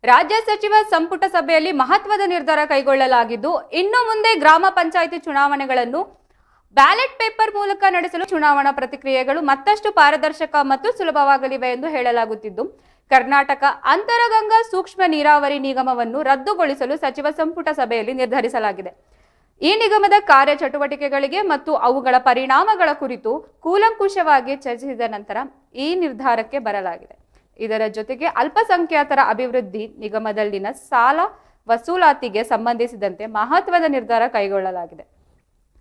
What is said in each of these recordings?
ರಾಜ್ಯ ಸಚಿವ ಸಂಪುಟ ಸಭೆಯಲ್ಲಿ ಮಹತ್ವದ ನಿರ್ಧಾರ ಕೈಗೊಳ್ಳಲಾಗಿದ್ದು, ಇನ್ನು ಮುಂದೆ ಗ್ರಾಮ ಪಂಚಾಯಿತಿ ಚುನಾವಣೆಗಳನ್ನು ಬ್ಯಾಲೆಟ್ ಪೇಪರ್ ಮೂಲಕ ನಡೆಸಲು ಚುನಾವಣಾ ಪ್ರಕ್ರಿಯೆಗಳು ಮತ್ತಷ್ಟು ಪಾರದರ್ಶಕ ಮತ್ತು ಸುಲಭವಾಗಲಿವೆ ಎಂದು ಹೇಳಲಾಗುತ್ತಿದ್ದು, ಕರ್ನಾಟಕ ಅಂತರಗಂಗಾ ಸೂಕ್ಷ್ಮ ನೀರಾವರಿ ನಿಗಮವನ್ನು ರದ್ದುಗೊಳಿಸಲು ಸಚಿವ ಸಂಪುಟ ಸಭೆಯಲ್ಲಿ ನಿರ್ಧರಿಸಲಾಗಿದೆ. ಈ ನಿಗಮದ ಕಾರ್ಯಚಟುವಟಿಕೆಗಳಿಗೆ ಮತ್ತು ಅವುಗಳ ಪರಿಣಾಮಗಳ ಕುರಿತು ಕೂಲಂಕುಷವಾಗಿ ಚರ್ಚಿಸಿದ ನಂತರ ಈ ನಿರ್ಧಾರಕ್ಕೆ ಬರಲಾಗಿದೆ. ಇದರ ಜೊತೆಗೆ ಅಲ್ಪಸಂಖ್ಯಾತರ ಅಭಿವೃದ್ಧಿ ನಿಗಮದಲ್ಲಿನ ಸಾಲ ವಸೂಲಾತಿಗೆ ಸಂಬಂಧಿಸಿದಂತೆ ಮಹತ್ವದ ನಿರ್ಧಾರ ಕೈಗೊಳ್ಳಲಾಗಿದೆ.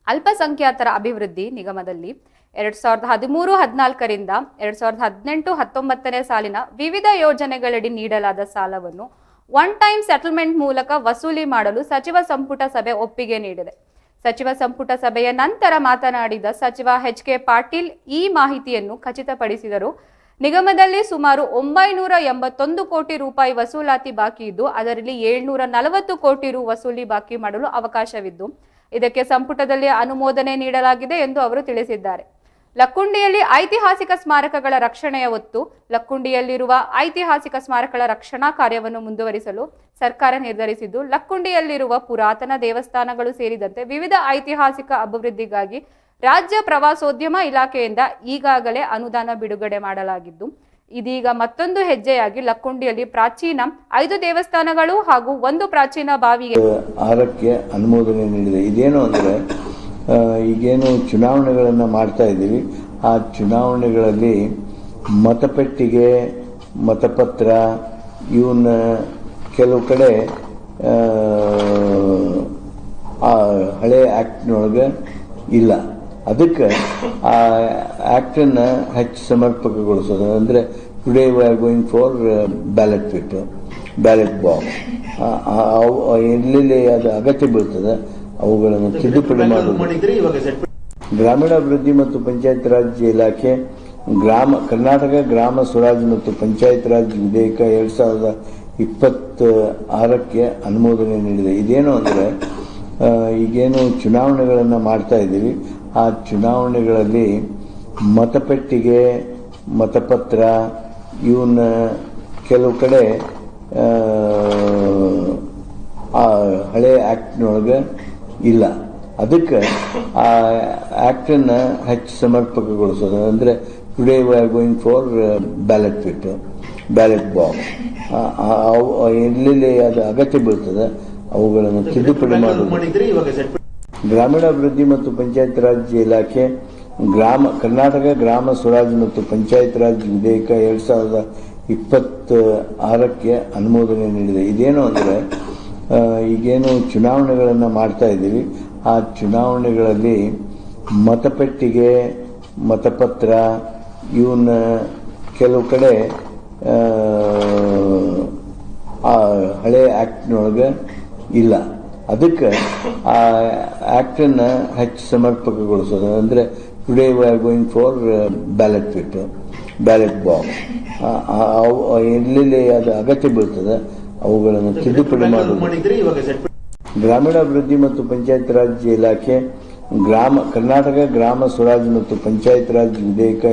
ಅಲ್ಪಸಂಖ್ಯಾತರ ಅಭಿವೃದ್ಧಿ ನಿಗಮದಲ್ಲಿ 2013-14ರಿಂದ 2018-19ನೇ ಸಾಲಿನ ವಿವಿಧ ಯೋಜನೆಗಳಡಿ ನೀಡಲಾದ ಸಾಲವನ್ನು ಒನ್ ಟೈಮ್ ಸೆಟಲ್ಮೆಂಟ್ ಮೂಲಕ ವಸೂಲಿ ಮಾಡಲು ಸಚಿವ ಸಂಪುಟ ಸಭೆ ಒಪ್ಪಿಗೆ ನೀಡಿದೆ. ಸಚಿವ ಸಂಪುಟ ಸಭೆಯ ನಂತರ ಮಾತನಾಡಿದ ಸಚಿವ ಎಚ್.ಕೆ. ಪಾಟೀಲ್ ಈ ಮಾಹಿತಿಯನ್ನು ಖಚಿತಪಡಿಸಿದರು. ನಿಗಮದಲ್ಲಿ ಸುಮಾರು 981 ಕೋಟಿ ರೂಪಾಯಿ ವಸೂಲಾತಿ ಬಾಕಿ ಇದ್ದು, ಅದರಲ್ಲಿ 740 ಕೋಟಿ ರು ವಸೂಲಿ ಬಾಕಿ ಮಾಡಲು ಅವಕಾಶವಿದ್ದು, ಇದಕ್ಕೆ ಸಂಪುಟದಲ್ಲಿ ಅನುಮೋದನೆ ನೀಡಲಾಗಿದೆ ಎಂದು ಅವರು ತಿಳಿಸಿದ್ದಾರೆ. ಲಕ್ಕುಂಡಿಯಲ್ಲಿ ಐತಿಹಾಸಿಕ ಸ್ಮಾರಕಗಳ ರಕ್ಷಣೆಯ ಒತ್ತು. ಲಕ್ಕುಂಡಿಯಲ್ಲಿರುವ ಐತಿಹಾಸಿಕ ಸ್ಮಾರಕಗಳ ರಕ್ಷಣಾ ಕಾರ್ಯವನ್ನು ಮುಂದುವರಿಸಲು ಸರ್ಕಾರ ನಿರ್ಧರಿಸಿದ್ದು, ಲಕ್ಕುಂಡಿಯಲ್ಲಿರುವ ಪುರಾತನ ದೇವಸ್ಥಾನಗಳು ಸೇರಿದಂತೆ ವಿವಿಧ ಐತಿಹಾಸಿಕ ಅಭಿವೃದ್ಧಿಗಾಗಿ ರಾಜ್ಯ ಪ್ರವಾಸೋದ್ಯಮ ಇಲಾಖೆಯಿಂದ ಈಗಾಗಲೇ ಅನುದಾನ ಬಿಡುಗಡೆ ಮಾಡಲಾಗಿದ್ದು, ಇದೀಗ ಮತ್ತೊಂದು ಹೆಜ್ಜೆಯಾಗಿ ಲಕ್ಕುಂಡಿಯಲ್ಲಿ ಪ್ರಾಚೀನ 5 ದೇವಸ್ಥಾನಗಳು ಹಾಗೂ 1 ಪ್ರಾಚೀನ ಬಾವಿಗೆ ಆರಕ್ಕೆ ಅನುಮೋದನೆ ನೀಡಿದೆ. ಇದೇನು ಅಂದರೆ ಈಗೇನು ಚುನಾವಣೆಗಳನ್ನು ಮಾಡ್ತಾ ಇದ್ದೀವಿ, ಆ ಚುನಾವಣೆಗಳಲ್ಲಿ ಮತಪೆಟ್ಟಿಗೆ, ಮತಪತ್ರ ಇವನ್ನ ಕೆಲವು ಕಡೆ ಆ ಹಳೆ ಆ್ಯಕ್ಟ್ನೊಳಗೆ ಇಲ್ಲ. ಅದಕ್ಕೆ ಆ ಆ್ಯಕ್ಟನ್ನು ಹೆಚ್ಚು ಸಮರ್ಪಕಗೊಳಿಸೋದು ಅಂದರೆ today we are going for ballot paper, ballot box. ಎಲ್ಲೆಲ್ಲಿ ಅದು ಅಗತ್ಯ ಬೀಳ್ತದೆ ಅವುಗಳನ್ನು ತಿದ್ದುಪಡಿ ಮಾಡುವುದು. ಗ್ರಾಮೀಣಾಭಿವೃದ್ಧಿ ಮತ್ತು ಪಂಚಾಯತ್ ರಾಜ್ ಇಲಾಖೆ ಕರ್ನಾಟಕ ಗ್ರಾಮ ಸ್ವರಾಜ್ ಮತ್ತು ಪಂಚಾಯತ್ ರಾಜ್ ವಿಧೇಯಕ 2026ಕ್ಕೆ ಅನುಮೋದನೆ ನೀಡಿದೆ. ಇದೇನು ಅಂದರೆ ಈಗೇನು ಚುನಾವಣೆಗಳನ್ನು ಮಾಡ್ತಾ ಇದ್ದೀವಿ, ಆ ಚುನಾವಣೆಗಳಲ್ಲಿ ಮತಪೆಟ್ಟಿಗೆ, ಮತಪತ್ರ ಇವನ್ನ ಕೆಲವು ಕಡೆ ಆ ಹಳೆ ಆ್ಯಕ್ಟ್ನೊಳಗೆ ಇಲ್ಲ. ಅದಕ್ಕೆ ಆ ಆ್ಯಕ್ಟನ್ನು ಹೆಚ್ಚು ಸಮರ್ಪಕಗೊಳಿಸೋದು ಅಂದರೆ today we are going for ballot paper, ballot box. ಎಲ್ಲೆಲ್ಲಿ ಅದು ಅಗತ್ಯ ಬೀಳ್ತದೆ ಅವುಗಳನ್ನು ತಿದ್ದುಪಡಿ ಮಾಡುವುದು. ಗ್ರಾಮೀಣಾಭಿವೃದ್ಧಿ ಮತ್ತು ಪಂಚಾಯತ್ ರಾಜ್ ಇಲಾಖೆ ಕರ್ನಾಟಕ ಗ್ರಾಮ ಸ್ವರಾಜ್ ಮತ್ತು ಪಂಚಾಯತ್ ರಾಜ್ ವಿಧೇಯಕ 2026ಕ್ಕೆ ಅನುಮೋದನೆ ನೀಡಿದೆ. ಇದೇನು ಅಂದರೆ ಈಗೇನು ಚುನಾವಣೆಗಳನ್ನು ಮಾಡ್ತಾ ಇದ್ದೀವಿ, ಆ ಚುನಾವಣೆಗಳಲ್ಲಿ ಮತಪೆಟ್ಟಿಗೆ, ಮತಪತ್ರ ಇವನ್ನ ಕೆಲವು ಕಡೆ ಆ ಹಳೆ ಆ್ಯಕ್ಟ್ನೊಳಗೆ ಇಲ್ಲ. ಅದಕ್ಕೆ ಆ ಆ್ಯಕ್ಟನ್ನು ಹೆಚ್ಚು ಸಮರ್ಪಕಗೊಳಿಸೋದು ಅಂದರೆ today we are going for ballot paper, ballot box. ಎಲ್ಲೆಲ್ಲಿ ಅದು ಅಗತ್ಯ ಬೀಳ್ತದೆ ಅವುಗಳನ್ನು ತಿದ್ದುಪಡಿ ಮಾಡುವುದು. ಗ್ರಾಮೀಣಾಭಿವೃದ್ಧಿ ಮತ್ತು ಪಂಚಾಯತ್ ರಾಜ್ ಇಲಾಖೆ ಕರ್ನಾಟಕ ಗ್ರಾಮ ಸ್ವರಾಜ್ ಮತ್ತು ಪಂಚಾಯತ್ ರಾಜ್ ವಿಧೇಯಕ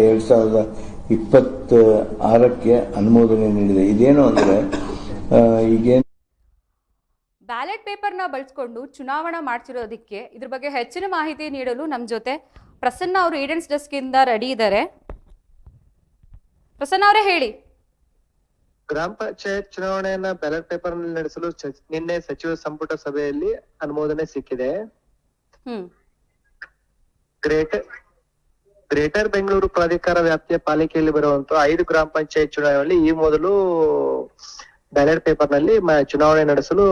2026ಕ್ಕೆ ಅನುಮೋದನೆ ನೀಡಿದೆ. ಇದೇನು ಅಂದರೆ ಈಗೇನು ಬ್ಯಾಲೆಟ್ ಪೇಪರ್ನ ಬಳಸಿಕೊಂಡು ಚುನಾವಣಾ ಮಾಡ್ತಿರೋದಕ್ಕೆ ಇದ್ರ ಬಗ್ಗೆ ಹೆಚ್ಚಿನ ಮಾಹಿತಿ ನೀಡಲು ನಮ್ಮ ಜೊತೆ ಪ್ರಸನ್ನ ಅವರು ಈಡೆನ್ಸ್ ಡೆಸ್ಕ್ ಇಂದ ರೆಡಿ ಇದ್ದಾರೆ. ಪ್ರಸನ್ನ ಅವರೇ ಹೇಳಿ. ಗ್ರಾಮ ಪಂಚಾಯತ್ ಚುನಾವಣೆಯನ್ನ ಬ್ಯಾಲೆಟ್ ಪೇಪರ್ ನಲ್ಲಿ ನಡೆಸಲು ನಿನ್ನೆ ಸಚಿವ ಸಂಪುಟ ಸಭೆಯಲ್ಲಿ ಅನುಮೋದನೆ ಸಿಕ್ಕಿದೆ. ಗ್ರೇಟರ್ ಬೆಂಗಳೂರು ಪ್ರಾಧಿಕಾರ ವ್ಯಾಪ್ತಿಯ ಪಾಲಿಕೆಯಲ್ಲಿ ಬರುವಂತಹ 5 ಗ್ರಾಮ ಪಂಚಾಯತ್ ಚುನಾವಣೆಯಲ್ಲಿ ಈ ಮೊದಲು ಬ್ಯಾಲೆಟ್ ಪೇಪರ್ ನಲ್ಲಿ ಚುನಾವಣೆ ನಡೆಸಲು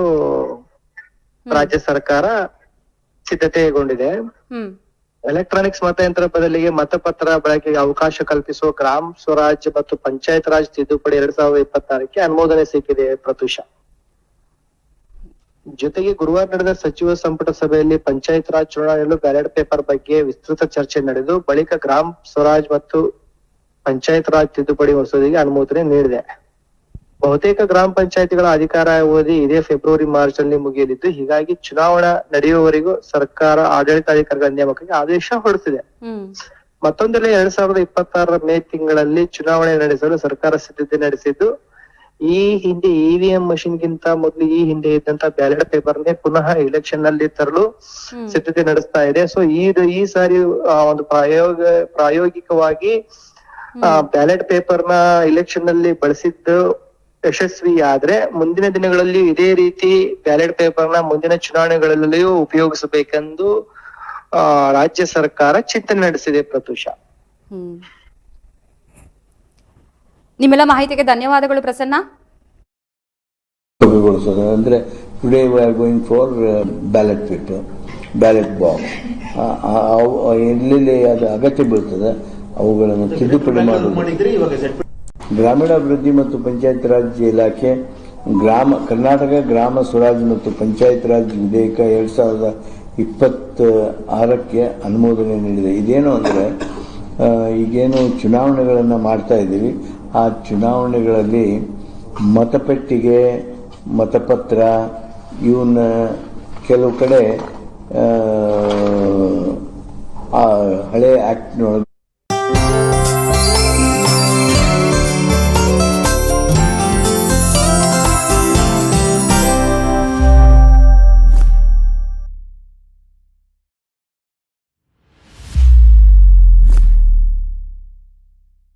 ರಾಜ್ಯ ಸರ್ಕಾರ ಸಿದ್ಧತೆಗೊಂಡಿದೆ. ಎಲೆಕ್ಟ್ರಾನಿಕ್ಸ್ ಮತಯಂತ್ರ ಬದಲಿಗೆ ಮತಪತ್ರ ಬಳಕೆಗೆ ಅವಕಾಶ ಕಲ್ಪಿಸುವ ಗ್ರಾಮ ಸ್ವರಾಜ್ ಮತ್ತು ಪಂಚಾಯತ್ ರಾಜ್ ತಿದ್ದುಪಡಿ 2026ಕ್ಕೆ ಅನುಮೋದನೆ ಸಿಕ್ಕಿದೆ. ಪ್ರತುಷ ಜೊತೆಗೆ ಗುರುವಾರ ನಡೆದ ಸಚಿವ ಸಂಪುಟ ಸಭೆಯಲ್ಲಿ ಪಂಚಾಯತ್ ರಾಜ್ ಚುನಾವಣೆಯಲ್ಲೂ ಬ್ಯಾಲೆಟ್ ಪೇಪರ್ ಬಗ್ಗೆ ವಿಸ್ತೃತ ಚರ್ಚೆ ನಡೆದು ಬಳಿಕ ಗ್ರಾಮ ಸ್ವರಾಜ್ ಮತ್ತು ಪಂಚಾಯತ್ ರಾಜ್ ತಿದ್ದುಪಡಿ ಮಸೂದೆಗೆ ಅನುಮೋದನೆ ನೀಡಿದೆ. ಬಹುತೇಕ ಗ್ರಾಮ ಪಂಚಾಯತಿಗಳ ಅಧಿಕಾರ ಅವಧಿ ಇದೇ ಫೆಬ್ರವರಿ-ಮಾರ್ಚ್ ನಲ್ಲಿ ಮುಗಿಯಲಿದ್ದು, ಹೀಗಾಗಿ ಚುನಾವಣಾ ನಡೆಯುವವರೆಗೂ ಸರ್ಕಾರ ಆಡಳಿತಾಧಿಕಾರಿಗಳ ನೇಮಕಕ್ಕೆ ಆದೇಶ ಹೊರಡಿಸಿದೆ. ಮತ್ತೊಂದೆಡೆ 2026 ಮೇ ತಿಂಗಳಲ್ಲಿ ಚುನಾವಣೆ ನಡೆಸಲು ಸರ್ಕಾರ ಸಿದ್ಧತೆ ನಡೆಸಿದ್ದು, ಈ ಹಿಂದೆ ಇವಿಎಂ ಮಷಿನ್ ಗಿಂತ ಮೊದಲು ಈ ಹಿಂದೆ ಇದ್ದಂತ ಬ್ಯಾಲೆಟ್ ಪೇಪರ್ ನೇ ಪುನಃ ಎಲೆಕ್ಷನ್ ನಲ್ಲಿ ತರಲು ಸಿದ್ಧತೆ ನಡೆಸ್ತಾ ಇದೆ. ಸೊ ಈ ಸಾರಿ ಒಂದು ಪ್ರಾಯೋಗಿಕವಾಗಿ ಬ್ಯಾಲೆಟ್ ಪೇಪರ್ ನ ಎಲೆಕ್ಷನ್ ನಲ್ಲಿ ಬಳಸಿದ್ದು ಯಶಸ್ವಿ ಆದ್ರೆ ಮುಂದಿನ ದಿನಗಳಲ್ಲಿ ಇದೇ ರೀತಿ ಬ್ಯಾಲೆಟ್ ಪೇಪರ್ ನ ಮುಂದಿನ ಚುನಾವಣೆಗಳಲ್ಲಿಯೂ ಉಪಯೋಗಿಸಬೇಕೆಂದು ರಾಜ್ಯ ಸರ್ಕಾರ ಚಿಂತನೆ ನಡೆಸಿದೆ. ಪ್ರತುಷ, ನಿಮ್ಮೆಲ್ಲ ಮಾಹಿತಿಗೆ ಧನ್ಯವಾದಗಳು ಪ್ರಸನ್ನ. ಅಂದ್ರೆ today we are going for ballot paper, ballot box. ಎಲ್ಲೆಲ್ಲಿ ಅದು ಅಗತ್ಯ ಬೀಳ್ತದೆ ಅವುಗಳನ್ನು ತಿದ್ದುಪಡಿ ಮಾಡುವುದು. ಗ್ರಾಮೀಣಾಭಿವೃದ್ಧಿ ಮತ್ತು ಪಂಚಾಯತ್ ರಾಜ್ ಇಲಾಖೆ ಕರ್ನಾಟಕ ಗ್ರಾಮ ಸ್ವರಾಜ್ ಮತ್ತು ಪಂಚಾಯತ್ ರಾಜ್ ವಿಧೇಯಕ 2026ಕ್ಕೆ ಅನುಮೋದನೆ ನೀಡಿದೆ. ಇದೇನು ಅಂದರೆ ಈಗೇನು ಚುನಾವಣೆಗಳನ್ನು ಮಾಡ್ತಾ ಇದ್ದೀವಿ, ಆ ಚುನಾವಣೆಗಳಲ್ಲಿ ಮತಪೆಟ್ಟಿಗೆ, ಮತಪತ್ರ ಇವನ್ನ ಕೆಲವು ಕಡೆ ಹಳೆ ಆಕ್ಟ್ನೊಳಗೆ